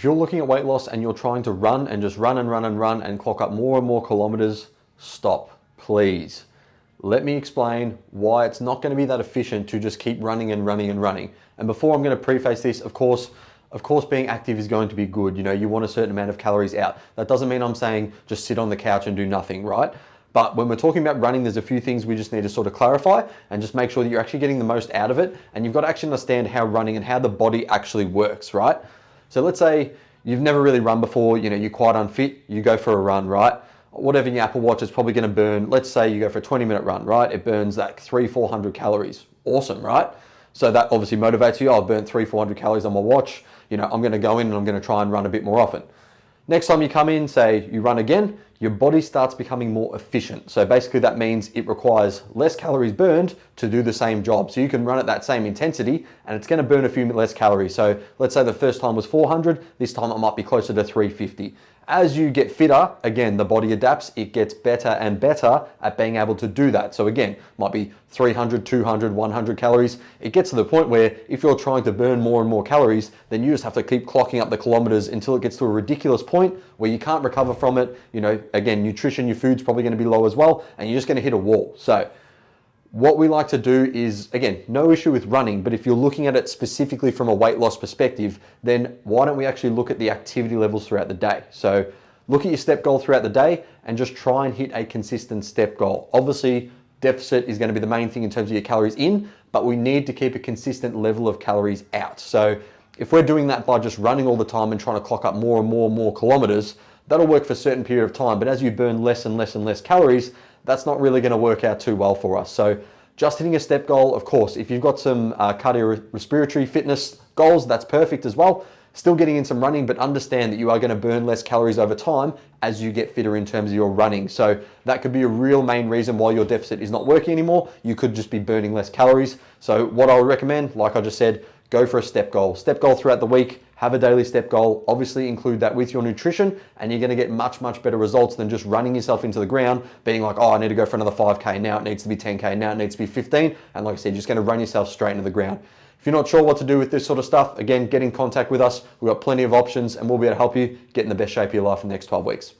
If you're looking at weight loss and you're trying to run and just run and run and run and clock up more and more kilometers, stop, please. Let me explain why it's not going to be that efficient to just keep running and running and running. And before I'm going to preface this, of course, being active is going to be good. You know, you want a certain amount of calories out. That doesn't mean I'm saying just sit on the couch and do nothing, right? But when we're talking about running, there's a few things we just need to sort of clarify and just make sure that you're actually getting the most out of it. And you've got to actually understand how running and how the body actually works, right? So let's say you've never really run before, you know, you're quite unfit, you go for a run, right? Whatever in your Apple Watch is probably going to burn, let's say you go for a 20-minute run, right? It burns that 300-400 calories. Awesome, right? So that obviously motivates you. I've burnt 300-400 calories on my watch. You know, I'm going to go in and I'm going to try and run a bit more often. Next time you come in, say you run again, your body starts becoming more efficient. So basically that means it requires less calories burned to do the same job. So you can run at that same intensity and it's going to burn a few less calories. So let's say the first time was 400, this time it might be closer to 350. As you get fitter, again, the body adapts, it gets better and better at being able to do that. So again, might be 300, 200, 100 calories. It gets to the point where if you're trying to burn more and more calories, then you just have to keep clocking up the kilometers until it gets to a ridiculous point where you can't recover from it. You know, again, nutrition, your food's probably going to be low as well, and you're just going to hit a wall. So what we like to do is, again, no issue with running, but if you're looking at it specifically from a weight loss perspective, then why don't we actually look at the activity levels throughout the day? So look at your step goal throughout the day and just try and hit a consistent step goal. Obviously, deficit is going to be the main thing in terms of your calories in, but we need to keep a consistent level of calories out. So if we're doing that by just running all the time and trying to clock up more and more and more kilometers, that'll work for a certain period of time. But as you burn less and less and less calories, that's not really going to work out too well for us. So just hitting a step goal, of course, if you've got some cardiorespiratory fitness goals, that's perfect as well. Still getting in some running, but understand that you are going to burn less calories over time as you get fitter in terms of your running. So that could be a real main reason why your deficit is not working anymore. You could just be burning less calories. So what I would recommend, like I just said, go for a step goal. Step goal throughout the week, have a daily step goal, obviously include that with your nutrition, and you're gonna get much, much better results than just running yourself into the ground, being like, oh, I need to go for another 5K, now it needs to be 10K, now it needs to be 15, and like I said, you're just gonna run yourself straight into the ground. If you're not sure what to do with this sort of stuff, again, get in contact with us. We've got plenty of options and we'll be able to help you get in the best shape of your life in the next 12 weeks.